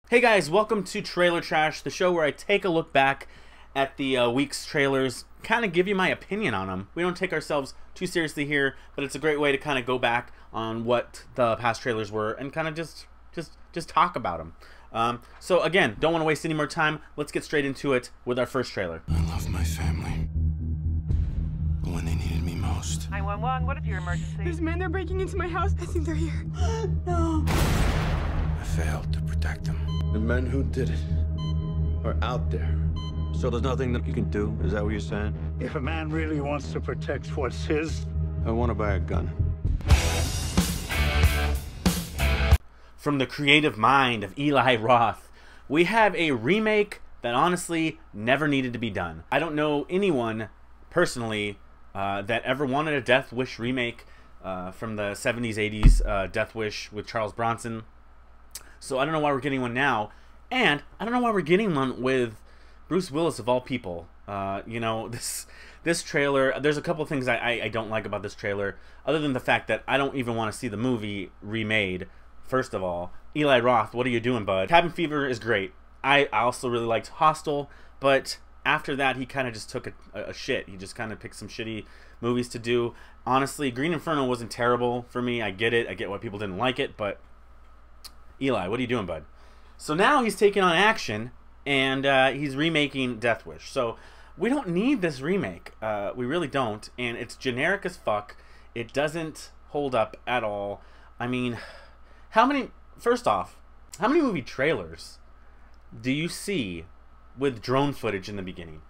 Hey guys, welcome to Trailer Trash, the show where I take a look back at the week's trailers, kind of give you my opinion on them. We don't take ourselves too seriously here, but it's a great way to kind of go back on what the past trailers were and kind of just talk about them. So again, don't want to waste any more time. Let's get straight into it with our first trailer. I love my family, but when they needed me most. 911, what is your emergency? There's men, they're breaking into my house. I think they're here. No. I failed to protect them. The men who did it are out there. So there's nothing that you can do? Is that what you're saying? If a man really wants to protect what's his, I want to buy a gun. From the creative mind of Eli Roth, we have a remake that honestly never needed to be done. I don't know anyone personally that ever wanted a Death Wish remake from the 70s, 80s Death Wish with Charles Bronson. So I don't know why we're getting one now, and I don't know why we're getting one with Bruce Willis of all people. You know, this trailer, there's a couple of things I don't like about this trailer, other than the fact that I don't even want to see the movie remade. First of all, Eli Roth, what are you doing, bud? Cabin Fever is great. I also really liked Hostel, but after that, he kind of just took a shit. He just kind of picked some shitty movies to do. Honestly, Green Inferno wasn't terrible for me. I get it. I get why people didn't like it, but Eli, what are you doing, bud? So now he's taking on action, and he's remaking Death Wish. So we don't need this remake. We really don't, and it's generic as fuck. It doesn't hold up at all. I mean, first off, how many movie trailers do you see with drone footage in the beginning?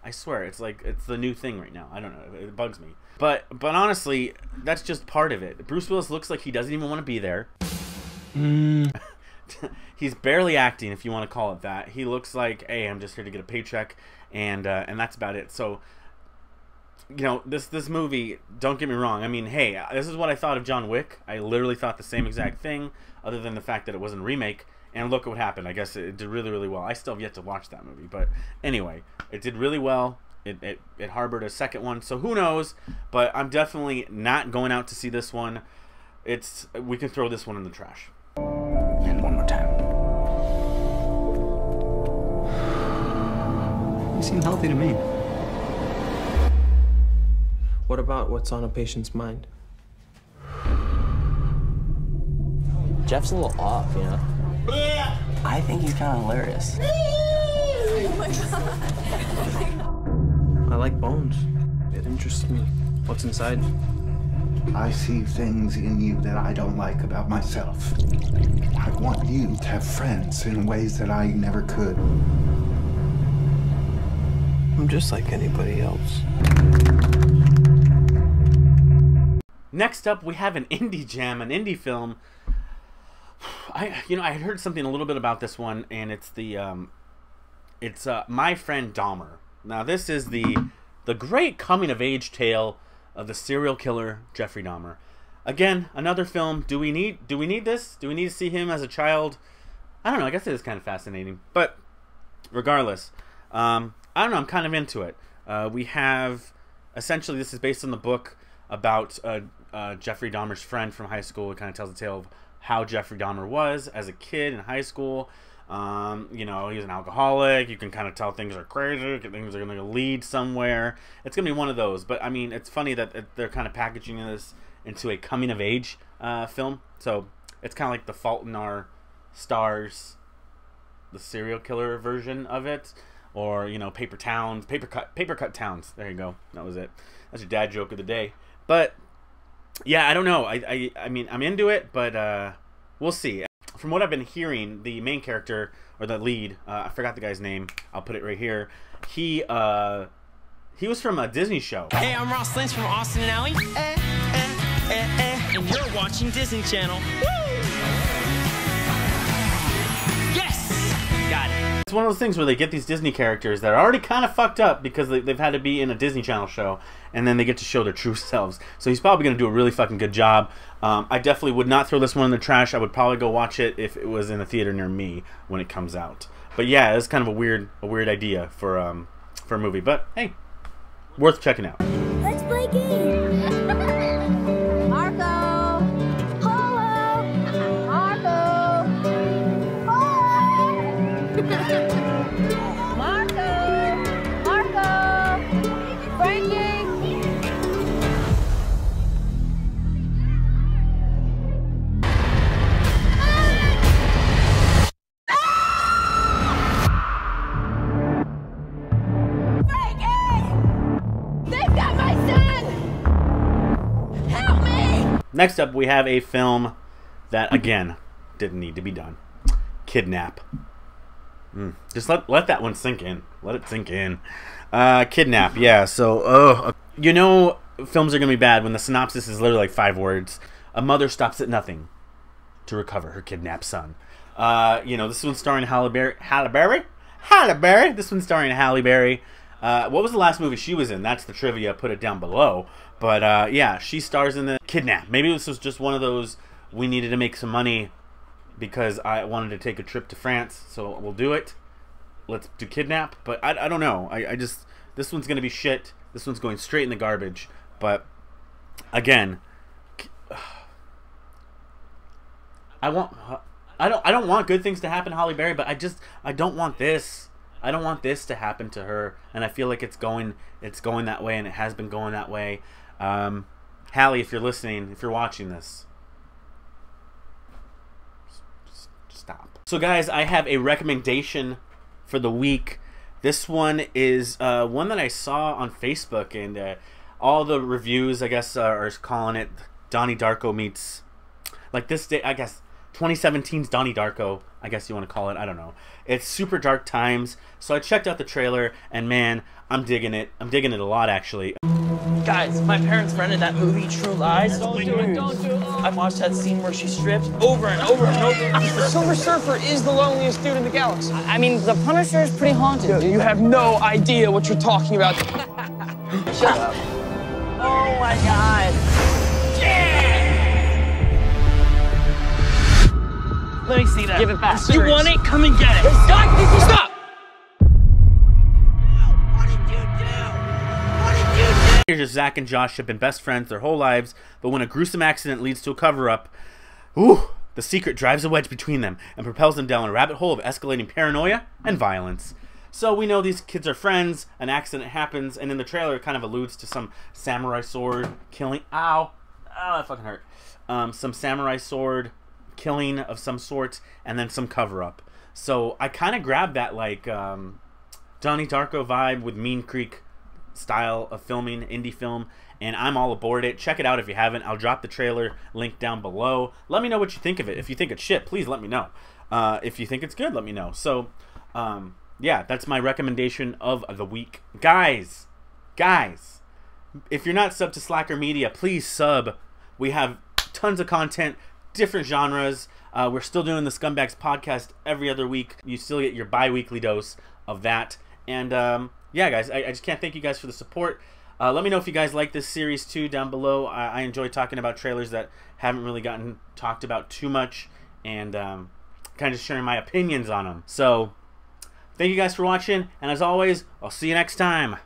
I swear, it's the new thing right now. I don't know, it bugs me. But honestly, that's just part of it. Bruce Willis looks like he doesn't even want to be there. He's barely acting, if you want to call it that. He looks like, hey, I'm just here to get a paycheck, and that's about it. So, you know, this movie, don't get me wrong. I mean, hey, this is what I thought of John Wick. I literally thought the same exact thing, other than the fact that it wasn't a remake. And look what happened. I guess it did really, really well. I still have yet to watch that movie. But anyway, it did really well. It harbored a second one. So who knows? But I'm definitely not going out to see this one. We can throw this one in the trash. And one more time. You seem healthy to me. What about what's on a patient's mind? Jeff's a little off, you know? I think he's kind of hilarious. Oh my god. I like bones. It interests me. What's inside? I see things in you that I don't like about myself. I want you to have friends in ways that I never could. I'm just like anybody else. Next up, we have an indie gem, an indie film. I had heard something a little bit about this one, and it's My Friend Dahmer. Now, this is the great coming-of-age tale of the serial killer Jeffrey Dahmer. Again, another film. Do we need this? Do we need to see him as a child? I don't know. I guess it is kind of fascinating, but regardless, I don't know. I'm kind of into it. We have essentially, this is based on the book about Jeffrey Dahmer's friend from high school. It kind of tells the tale of how Jeffrey Dahmer was as a kid in high school. You know, he was an alcoholic. You can kind of tell things are crazy. Things are going to lead somewhere. It's going to be one of those. But, I mean, it's funny that they're kind of packaging this into a coming-of-age film. So it's kind of like The Fault in Our Stars, the serial killer version of it. Or, you know, Paper Cut Towns. There you go. That was it. That's your dad joke of the day. But yeah, I don't know. I mean, I'm into it, but we'll see. From what I've been hearing, the main character, or the lead, I forgot the guy's name. I'll put it right here. He was from a Disney show. Hey, I'm Ross Lynch from Austin and Alley. And you're watching Disney Channel. Woo! Yes! Got it. It's one of those things where they get these Disney characters that are already kind of fucked up because they've had to be in a Disney Channel show, and then they get to show their true selves. So he's probably going to do a really fucking good job. I definitely would not throw this one in the trash. I would probably go watch it if it was in a theater near me when it comes out. But yeah, it's kind of a weird idea for a movie. But hey, worth checking out. Let's play games. Next up, we have a film that, again, didn't need to be done. Kidnap. Just let that one sink in. Let it sink in. Kidnap, yeah. So, you know films are going to be bad when the synopsis is literally like 5 words. A mother stops at nothing to recover her kidnapped son. You know, this one's starring Halle Berry? This one's starring Halle Berry. What was the last movie she was in? That's the trivia. Put it down below. But, yeah, she stars in the Kidnap. Maybe this was just one of those, we needed to make some money because I wanted to take a trip to France, so we'll do it. Let's do Kidnap. But I don't know. I just, this one's going to be shit. This one's going straight in the garbage. But, again, I don't want good things to happen to Halle Berry, but I don't want this. I don't want this to happen to her, and I feel like it's going that way, and it has been going that way. Halle, if you're listening, if you're watching this, stop. So guys, I have a recommendation for the week. This one is one that I saw on Facebook, and all the reviews, I guess, are calling it Donnie Darko meets, like this day, I guess, 2017's Donnie Darko, I guess you want to call it. I don't know. It's super dark times. So I checked out the trailer, and man, I'm digging it. I'm digging it a lot, actually. Guys, my parents rented that movie, True Lies. Don't do it, don't do it. I've watched that scene where she strips over and over and over. The Silver Surfer is the loneliest dude in the galaxy. I mean, the Punisher is pretty haunted, dude. You have no idea what you're talking about. Shut up. Oh my god. Let me see that. Give it back. You want it? Come and get it. Stop! Stop! What did you do? What did you do? Here's Zach and Josh have been best friends their whole lives, but when a gruesome accident leads to a cover-up, the secret drives a wedge between them and propels them down a rabbit hole of escalating paranoia and violence. So we know these kids are friends, an accident happens, and in the trailer it kind of alludes to some samurai sword killing. Ow! Oh, that fucking hurt. Some samurai sword killing of some sort, and then some cover-up. So I kind of grabbed that like Donnie Darko vibe with Mean Creek style of filming, indie film, and I'm all aboard it. Check it out if you haven't. I'll drop the trailer link down below. Let me know what you think of it. If you think it's shit, please let me know. If you think it's good, let me know. So yeah, that's my recommendation of the week. Guys, if you're not subbed to Slacker Media, please sub. We have tons of content, different genres. We're still doing the Scumbags podcast every other week. You still get your bi-weekly dose of that. And yeah, guys, I just can't thank you guys for the support. Let me know if you guys like this series too down below. I enjoy talking about trailers that haven't really gotten talked about too much, and kind of just sharing my opinions on them. So thank you guys for watching, and as always, I'll see you next time.